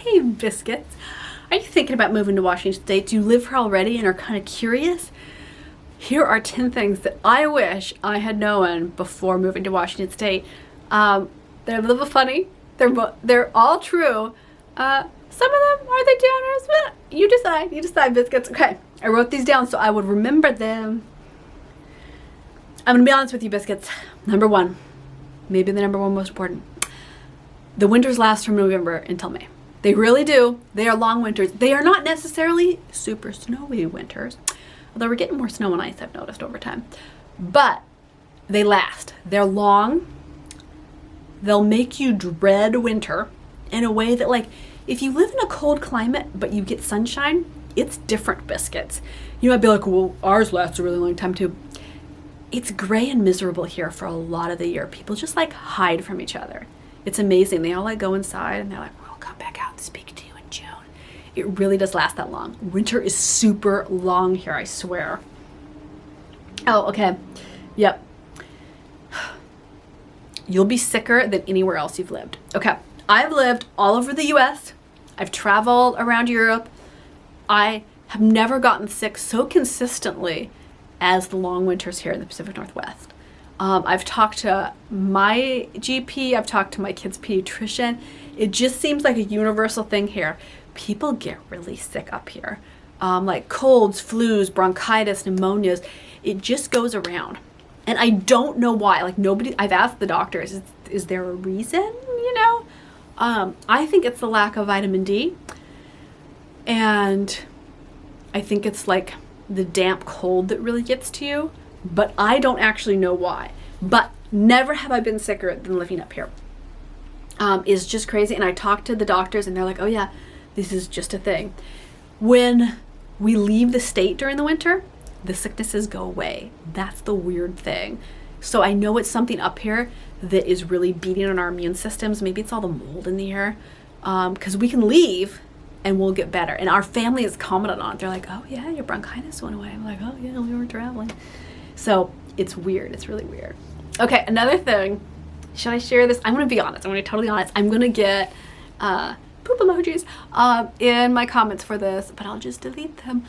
Hey, Biscuits. Are you thinking about moving to Washington State? Do you live here already and are kind of curious? Here are 10 things that I wish I had known before moving to Washington State. They're a little funny. They're all true. Some of them, are they downers? Well, you decide. You decide, Biscuits. Okay, I wrote these down so I would remember them. I'm going to be honest with you, Biscuits. Number one, maybe the number one most important. The winters last from November until May. They really do. They are long winters. They are not necessarily super snowy winters, although we're getting more snow and ice, I've noticed over time. But they last. They're long. They'll make you dread winter in a way that, like, if you live in a cold climate but you get sunshine, it's different, Biscuits. You might be like, well, ours lasts a really long time too. It's gray and miserable here for a lot of the year. People just like hide from each other. It's amazing. They all like go inside and they're like, we'll come back out and speak to you in June. It really does last that long. Winter is super long here, I swear. Oh, okay. Yep. You'll be sicker than anywhere else you've lived. Okay. I've lived all over the US. I've traveled around Europe. I have never gotten sick so consistently as the long winters here in the Pacific Northwest. I've talked to my GP, I've talked to my kid's pediatrician. It just seems like a universal thing here. People get really sick up here. Like colds, flus, bronchitis, pneumonias. It just goes around. And I don't know why. Like I've asked the doctors, is there a reason, you know? I think it's the lack of vitamin D. And I think it's like the damp cold that really gets to you. But I don't actually know why. But never have I been sicker than living up here. It's just crazy. And I talked to the doctors and they're like, oh yeah, this is just a thing. When we leave the state during the winter, the sicknesses go away. That's the weird thing. So I know it's something up here that is really beating on our immune systems. Maybe it's all the mold in the air. Because we can leave and we'll get better. And our family has commented on it. They're like, oh yeah, your bronchitis went away. I'm like, oh yeah, we were traveling. So it's weird. It's really weird. Okay, another thing. Should I share this? I'm going to be honest. I'm going to be totally honest. I'm going to get poop emojis in my comments for this, but I'll just delete them.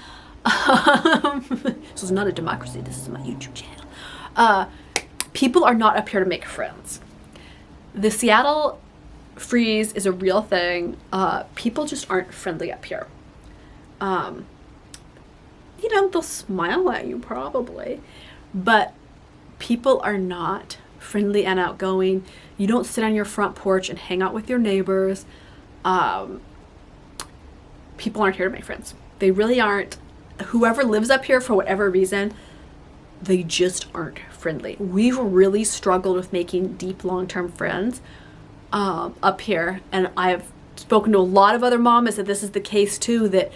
This is not a democracy. This is my YouTube channel. People are not up here to make friends. The Seattle freeze is a real thing. People just aren't friendly up here. You know, they'll smile at you probably, but people are not friendly and outgoing. You don't sit on your front porch and hang out with your neighbors. People aren't here to make friends. They really aren't. Whoever lives up here, for whatever reason, they just aren't friendly. We've really struggled with making deep long-term friends up here. And I've spoken to a lot of other mamas that this is the case too, that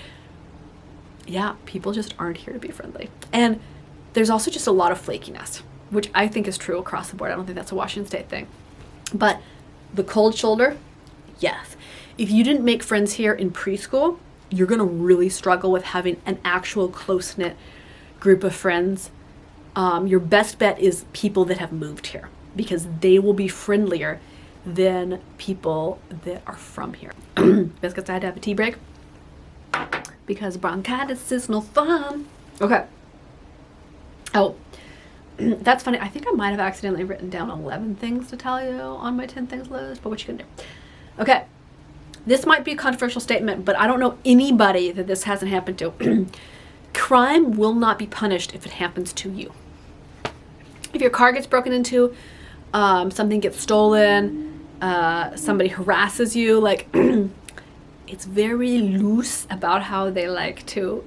yeah, people just aren't here to be friendly. And there's also just a lot of flakiness, which I think is true across the board. I don't think that's a Washington State thing. But the cold shoulder, yes. If you didn't make friends here in preschool, you're going to really struggle with having an actual close-knit group of friends. Your best bet is people that have moved here, because they will be friendlier than people that are from here. Biscuits, I had to have a tea break because bronchitis is no fun. Okay. Oh, that's funny. I think I might have accidentally written down 11 things to tell you on my 10 things list, but what you gonna do? Okay. This might be a controversial statement, but I don't know anybody that this hasn't happened to. Crime will not be punished if it happens to you. If your car gets broken into, something gets stolen, somebody harasses you, like it's very loose about how they like to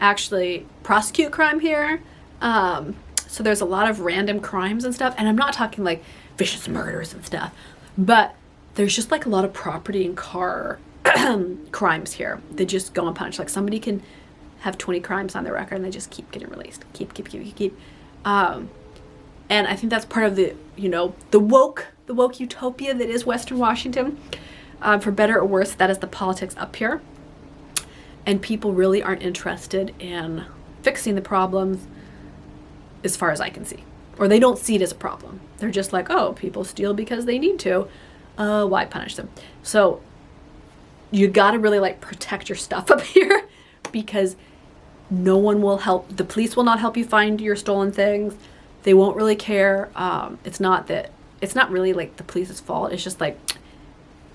actually prosecute crime here. So there's a lot of random crimes and stuff, and I'm not talking like vicious murders and stuff, but there's just like a lot of property and car crimes here that just go unpunished. Like somebody can have 20 crimes on their record and they just keep getting released. Keep. And I think that's part of the, you know, the woke utopia that is Western Washington. For better or worse, that is the politics up here. And people really aren't interested in fixing the problems as far as I can see. Or they don't see it as a problem. They're just like, oh, people steal because they need to. Why punish them? So you got to really like protect your stuff up here because no one will help. The police will not help you find your stolen things. They won't really care. It's not really like the police's fault. It's just like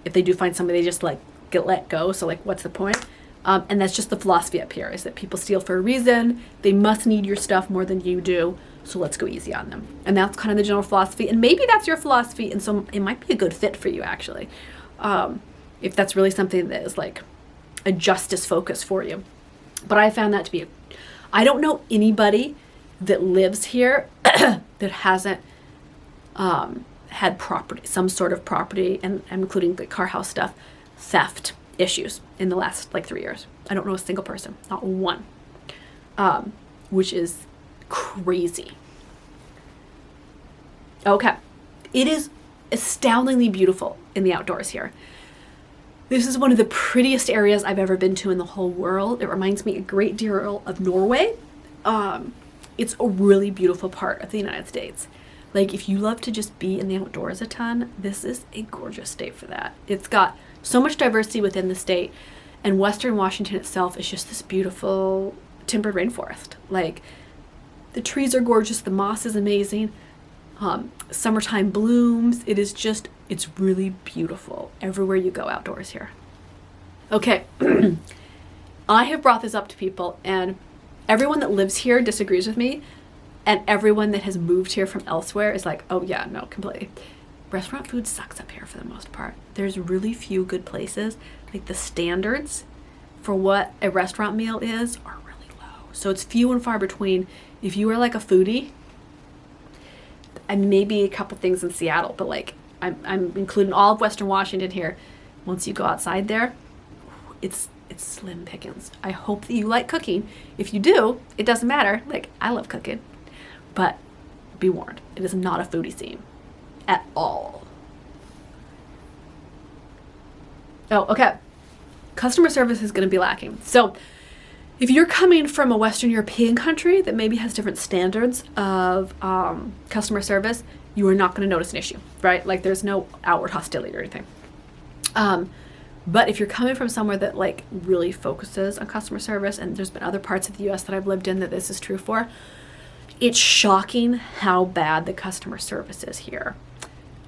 if they do find somebody, they just like get let go. So like, what's the point? And that's just the philosophy up here, is that people steal for a reason. They must need your stuff more than you do. So let's go easy on them. And that's kind of the general philosophy. And maybe that's your philosophy. And so it might be a good fit for you, actually. If that's really something that is like a justice focus for you. But I found that to be, I don't know anybody that lives here that hasn't had property, some sort of property, and I'm including the car house stuff, theft issues in the last like 3 years. I don't know a single person, not one, which is crazy. Okay, it is astoundingly beautiful in the outdoors here. This is one of the prettiest areas I've ever been to in the whole world. It reminds me a great deal of Norway. It's a really beautiful part of the United States. Like if you love to just be in the outdoors a ton, this is a gorgeous state for that. It's got so much diversity within the state, and Western Washington itself is just this beautiful timbered rainforest. Like the trees are gorgeous, the moss is amazing, summertime blooms. It is just, it's really beautiful everywhere you go outdoors here. Okay, I have brought this up to people, and everyone that lives here disagrees with me, and everyone that has moved here from elsewhere is like, oh yeah, no, completely. Restaurant food sucks up here for the most part. There's really few good places. Like the standards for what a restaurant meal is are really low. So it's few and far between. If you are like a foodie, and maybe a couple things in Seattle, but like I'm including all of Western Washington here. Once you go outside there, it's slim pickings. I hope that you like cooking. If you do, it doesn't matter. Like I love cooking, but be warned, it is not a foodie scene at all. Oh, okay. Customer service is going to be lacking. So if you're coming from a Western European country that maybe has different standards of customer service, you are not going to notice an issue, right? Like there's no outward hostility or anything. But if you're coming from somewhere that like really focuses on customer service, and there's been other parts of the US that I've lived in that this is true for, it's shocking how bad the customer service is here.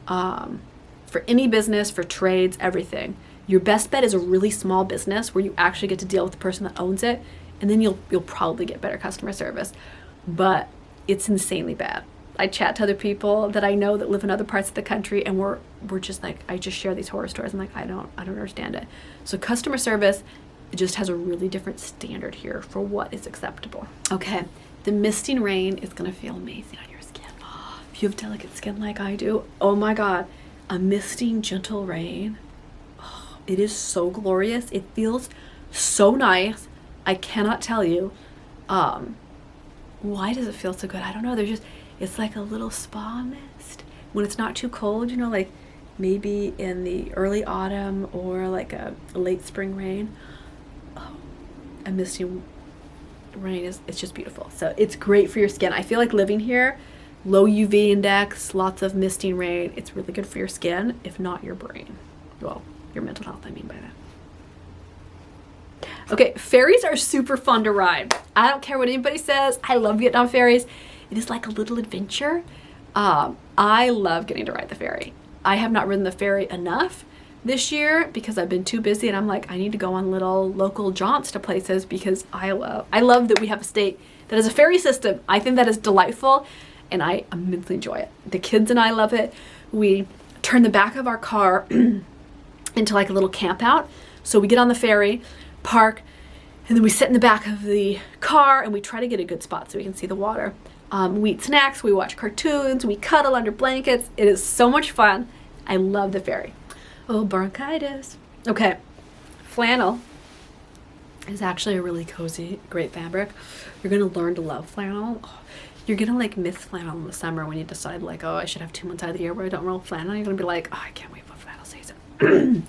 For any business, for trades, everything. Your best bet is a really small business where you actually get to deal with the person that owns it, and then you'll probably get better customer service. But it's insanely bad. I chat to other people that I know that live in other parts of the country, and we're just like, I just share these horror stories. I'm like, I don't understand it. So customer service just has a really different standard here for what is acceptable. Okay, the misting rain is gonna feel amazing on your skin. If you have delicate skin like I do, oh my God, a misting gentle rain. It is so glorious. It feels so nice. I cannot tell you. Why does it feel so good? I don't know. It's like a little spa mist. When it's not too cold, you know, like maybe in the early autumn or like a late spring rain. Oh, a misty rain it's just beautiful. So it's great for your skin. I feel like living here, low UV index, lots of misting rain. It's really good for your skin, if not your brain. Well, your mental health, I mean by that. Okay, ferries are super fun to ride. I don't care what anybody says. I love Vietnam ferries. It is like a little adventure. I love getting to ride the ferry. I have not ridden the ferry enough this year because I've been too busy, and I'm like, I need to go on little local jaunts to places because I love that we have a state that has a ferry system. I think that is delightful, and I immensely enjoy it. The kids and I love it. We turn the back of our car into like a little camp out. So we get on the ferry, park, and then we sit in the back of the car and we try to get a good spot so we can see the water. We eat snacks, we watch cartoons, we cuddle under blankets. It is so much fun. I love the ferry. Oh, bronchitis. Okay, flannel is actually a really cozy, great fabric. You're gonna learn to love flannel. You're gonna like miss flannel in the summer when you decide like, oh, I should have 2 months out of the year where I don't roll flannel. You're gonna be like, oh, I can't wait for flannel season.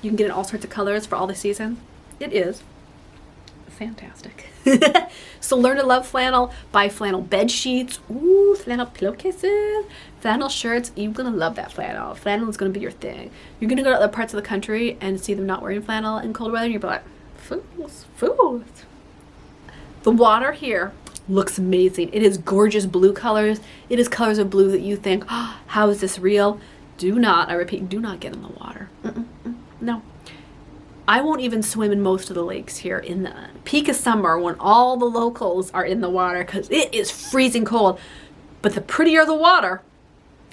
You can get in all sorts of colors for all the season. It is fantastic. So learn to love flannel. Buy flannel bed sheets. Ooh, flannel pillowcases. Flannel shirts. You're going to love that flannel. Flannel is going to be your thing. You're going to go to other parts of the country and see them not wearing flannel in cold weather, and you'll be like, fools, fools. The water here looks amazing. It is gorgeous blue colors. It is colors of blue that you think, oh, how is this real? Do not, I repeat, do not get in the water. No. I won't even swim in most of the lakes here in the peak of summer when all the locals are in the water because it is freezing cold. But the prettier the water,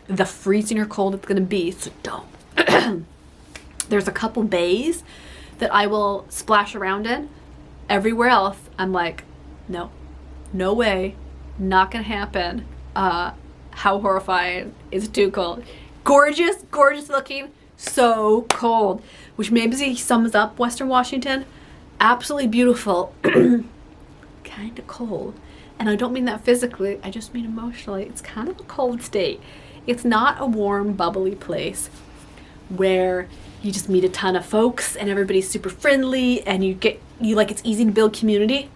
the freezinger cold it's going to be. So don't. There's a couple bays that I will splash around in. Everywhere else, I'm like, no way, not going to happen. How horrifying. It's too cold. Gorgeous, gorgeous looking. So cold, which maybe sums up Western Washington. Absolutely beautiful, kind of cold. And I don't mean that physically, I just mean emotionally. It's kind of a cold state. It's not a warm, bubbly place where you just meet a ton of folks and everybody's super friendly and you like it's easy to build community.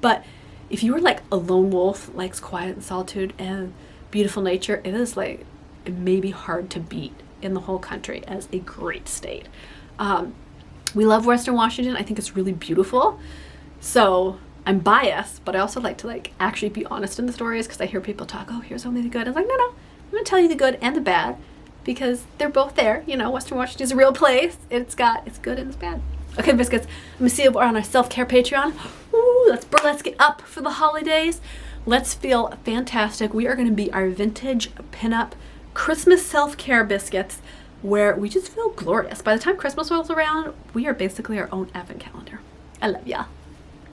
But if you were like a lone wolf, likes quiet and solitude and beautiful nature, it may be hard to beat in the whole country as a great state. We love Western Washington. I think it's really beautiful. So I'm biased, but I also like to actually be honest in the stories because I hear people talk, oh, here's only the good. I'm like, no, I'm gonna tell you the good and the bad because they're both there. You know, Western Washington is a real place. It's good and it's bad. Okay, biscuits, I'm gonna see you on our self-care Patreon. Ooh, let's get up for the holidays. Let's feel fantastic. We are gonna be our vintage pinup Christmas self-care biscuits where we just feel glorious. By the time Christmas rolls around, we are basically our own advent calendar. I love ya.